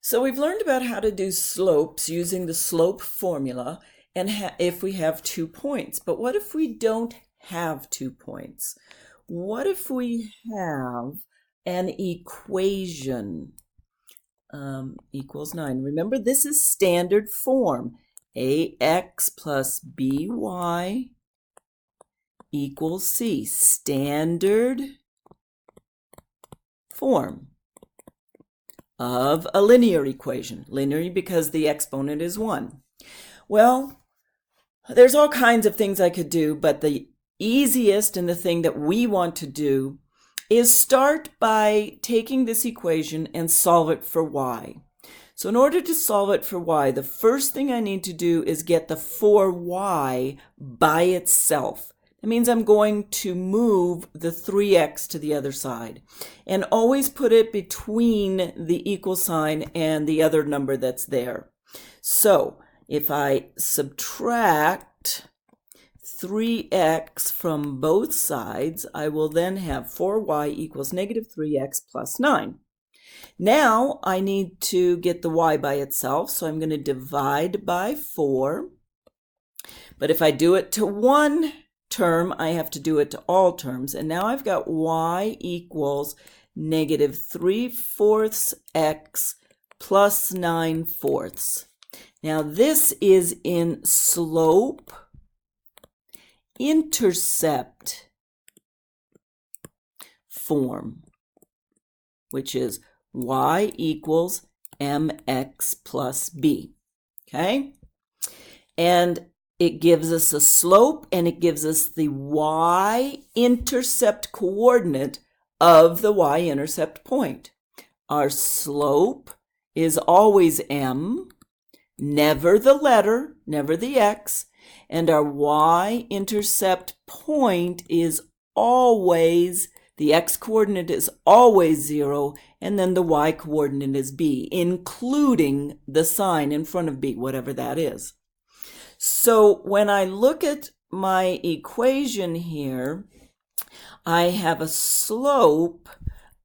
So we've learned about how to do slopes using the slope formula and if we have 2 points. But what if we don't have 2 points? What if we have an equation equals 9? Remember, this is standard form. AX plus BY equals C. Standard form of a linear equation. Linear because the exponent is 1. Well, there's all kinds of things I could do, but the easiest and the thing that we want to do is start by taking this equation and solve it for y. So in order to solve it for y, the first thing I need to do is get the 4y by itself. That means I'm going to move the 3x to the other side and always put it between the equal sign and the other number that's there. So if I subtract 3x from both sides, I will then have 4y equals negative 3x plus 9. Now I need to get the y by itself, so I'm going to divide by 4. But if I do it to one term, I have to do it to all terms. And now I've got y equals negative 3/4 x plus 9/4. Now this is in slope-intercept form, which is y equals mx plus b. Okay? And it gives us a slope and it gives us the y-intercept coordinate of the y-intercept point. Our slope is always m, never the letter, never the x, and our y-intercept point is always, the x-coordinate is always 0, and then the y-coordinate is b, including the sign in front of b, whatever that is. So when I look at my equation here, I have a slope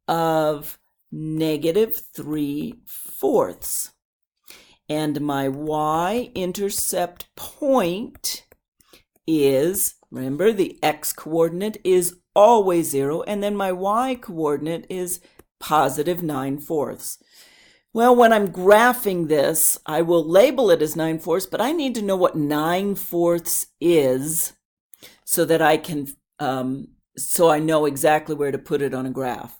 of negative 3/4. And my y-intercept point is, remember, the x-coordinate is always 0, and then my y-coordinate is positive 9/4. Well, when I'm graphing this, I will label it as 9/4, but I need to know what 9/4 is so that I can, so I know exactly where to put it on a graph.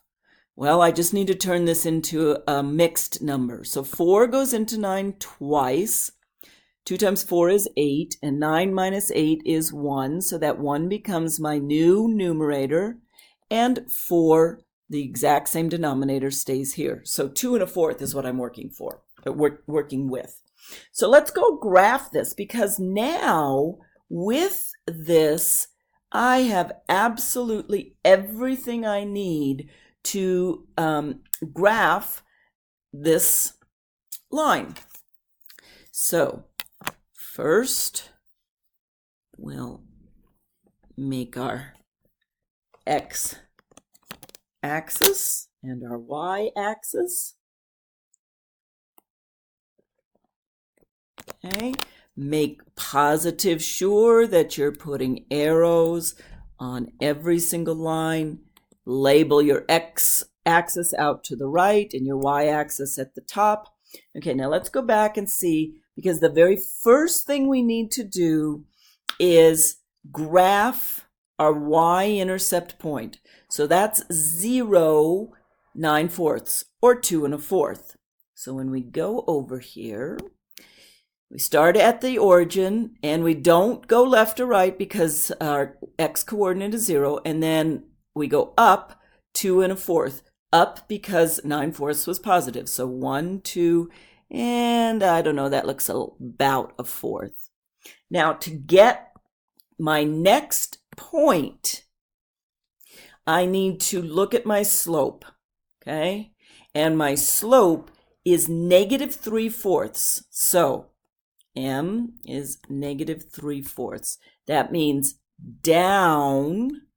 Well, I just need to turn this into a mixed number. So 4 goes into 9 twice. 2 times 4 is 8, and 9 minus 8 is 1, so that 1 becomes my new numerator, and 4, the exact same denominator, stays here. So 2 1/4 is what I'm working with. So let's go graph this, because now with this, I have absolutely everything I need to graph this line. So first, we'll make our x-axis and our y-axis. Okay, make positive sure that you're putting arrows on every single line. Label your x-axis out to the right and your y-axis at the top. Okay, now let's go back and see, because the very first thing we need to do is graph our y-intercept point. So that's 0 9/4 or 2 1/4. So when we go over here, we start at the origin and we don't go left or right because our x-coordinate is 0, and then we go up 2 1/4. Up because 9/4 was positive. So 1, 2, and I don't know, that looks about a 1/4. Now to get my next point, I need to look at my slope, okay? And my slope is negative 3/4. So m is negative 3/4. That means down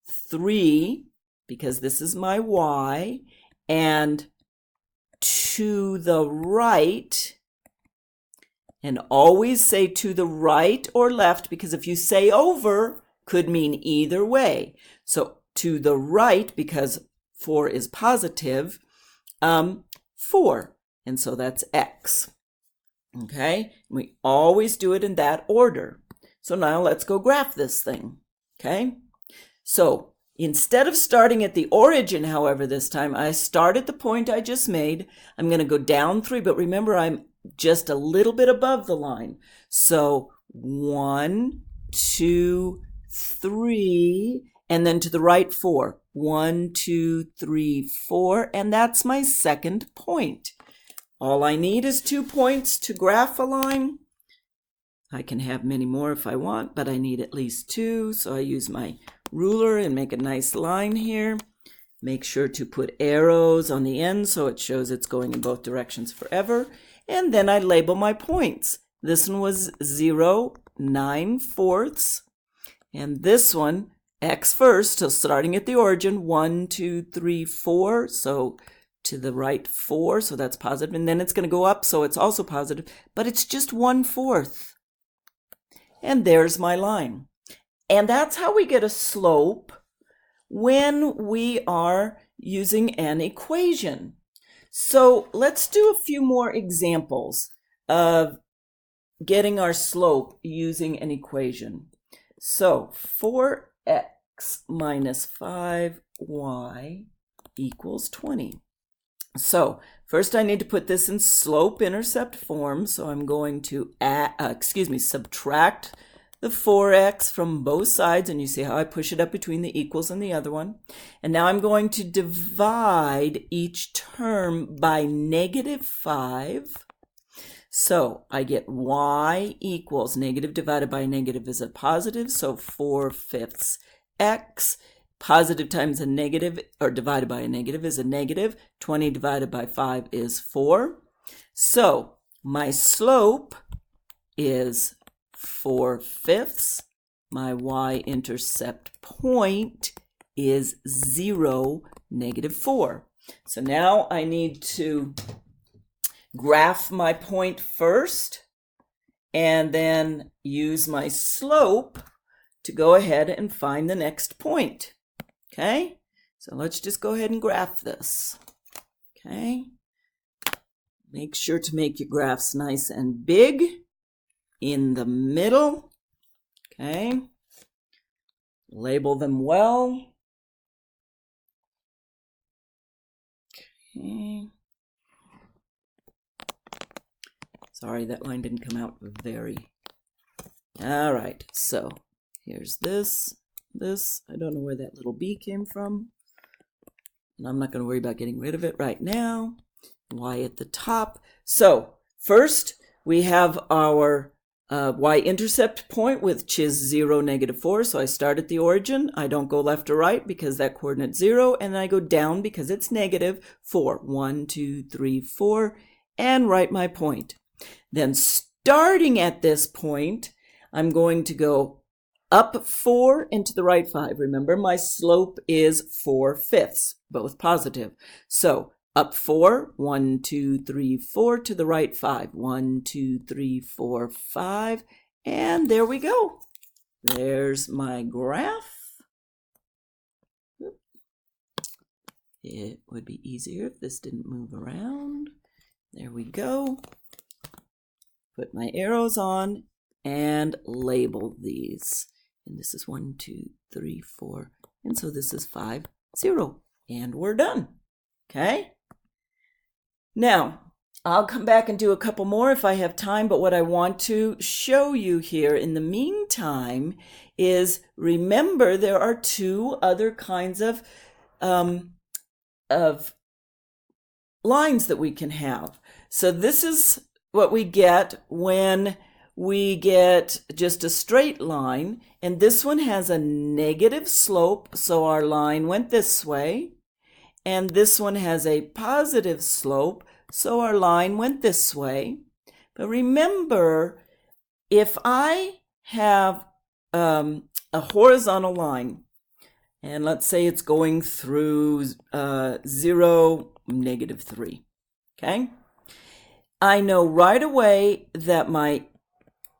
3, because this is my y, and 2 to the right, and always say to the right or left, because if you say over, could mean either way. So to the right, because 4 is positive, 4. And so that's x. Okay? We always do it in that order. So now let's go graph this thing. Okay? So instead of starting at the origin, however, this time, I start at the point I just made. I'm going to go down 3, but remember I'm just a little bit above the line. So 1, 2, 3, and then to the right 4. 1, 2, 3, 4, and that's my second point. All I need is 2 points to graph a line. I can have many more if I want, but I need at least 2, so I use my ruler and make a nice line here. Make sure to put arrows on the end so it shows it's going in both directions forever. And then I label my points. This one was 0, 9/4. And this one, x first, so starting at the origin, 1, 2, 3, 4. So to the right 4, so that's positive. And then it's going to go up, so it's also positive, but it's just 1/4. And there's my line. And that's how we get a slope when we are using an equation. So let's do a few more examples of getting our slope using an equation. So 4x minus 5y equals 20. So first I need to put this in slope-intercept form. So I'm going to subtract the 4x from both sides, and you see how I push it up between the equals and the other one. And now I'm going to divide each term by -5. So I get y equals negative divided by negative is a positive, so 4/5 x. Positive times a negative, or divided by a negative, is a negative. 20 divided by 5 is 4. So my slope is 4/5. My y-intercept point is 0, -4. So now I need to graph my point first and then use my slope to go ahead and find the next point. Okay, so let's just go ahead and graph this. Okay, make sure to make your graphs nice and big in the middle. Okay, label them well. Okay. Sorry, that line didn't come out very. All right, so here's this. I don't know where that little b came from. And I'm not going to worry about getting rid of it right now. Y at the top. So first we have our y-intercept point, which is 0, -4. So I start at the origin. I don't go left or right because that coordinate's 0. And I go down because it's -4. 1, 2, 3, 4. And write my point. Then starting at this point, I'm going to go up 4 and to the right 5. Remember, my slope is 4/5, both positive. So up 4, 1, 2, 3, 4, to the right 5. 1, 2, 3, 4, 5. And there we go. There's my graph. It would be easier if this didn't move around. There we go. Put my arrows on and label these. And this is 1, 2, 3, 4. And so this is 5, 0. And we're done. Okay? Now, I'll come back and do a couple more if I have time, but what I want to show you here in the meantime is, remember, there are 2 other kinds of lines that we can have. So this is what we get when we get just a straight line, and this one has a negative slope, so our line went this way, and this one has a positive slope, so our line went this way. But remember, if I have a horizontal line, and let's say it's going through 0, -3, okay? I know right away that my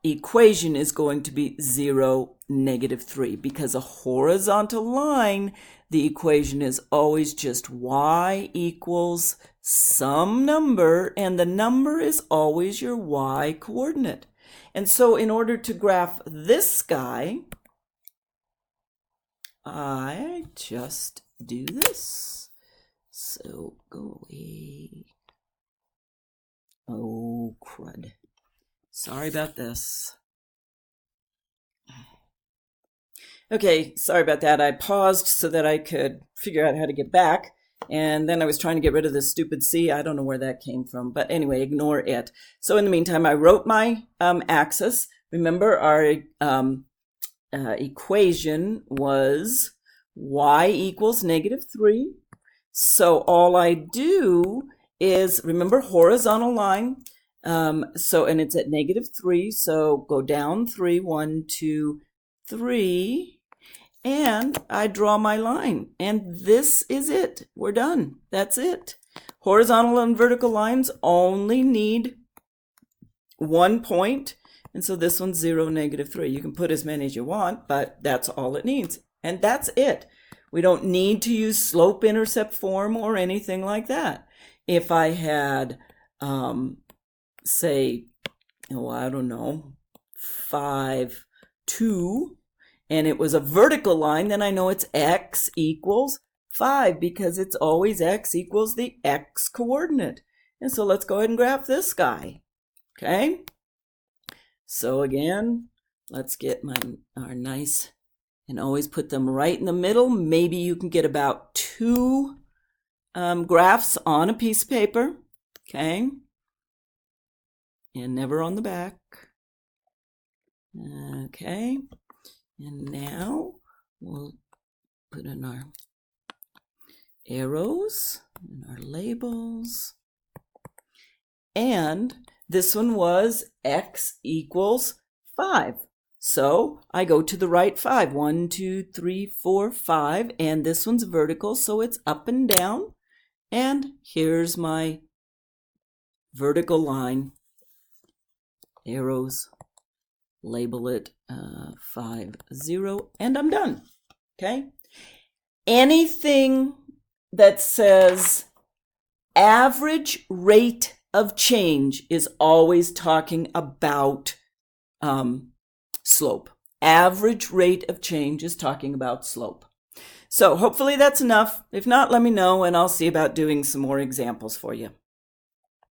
equation is going to be 0, -3, because a horizontal line, the equation is always just y equals some number, and the number is always your y coordinate. And so in order to graph this guy, I just do this. So go away. Oh, crud. Sorry about this. Okay, sorry about that. I paused so that I could figure out how to get back. And then I was trying to get rid of this stupid C. I don't know where that came from. But anyway, ignore it. So in the meantime, I wrote my axis. Remember, our equation was y equals -3. So all I do is, remember, horizontal line. And it's at -3. So go down 3, 1, 2, 3. And I draw my line. And this is it. We're done. That's it. Horizontal and vertical lines only need 1 point. And so this one's 0, -3. You can put as many as you want, but that's all it needs. And that's it. We don't need to use slope-intercept form or anything like that. If I had, say, oh, I don't know, 5, 2, and it was a vertical line, then I know it's x equals 5, because it's always x equals the x coordinate. And so let's go ahead and graph this guy. Okay? So again, let's get our nice, and always put them right in the middle. Maybe you can get about 2 graphs on a piece of paper. Okay? And never on the back. Okay. And now we'll put in our arrows and our labels. And this one was x equals 5. So I go to the right 5. 1, 2, 3, 4, 5. And this one's vertical, so it's up and down. And here's my vertical line. Arrows. Label it 5, 0, and I'm done. Okay? Anything that says average rate of change is always talking about slope. Average rate of change is talking about slope. So hopefully that's enough. If not, let me know, and I'll see about doing some more examples for you.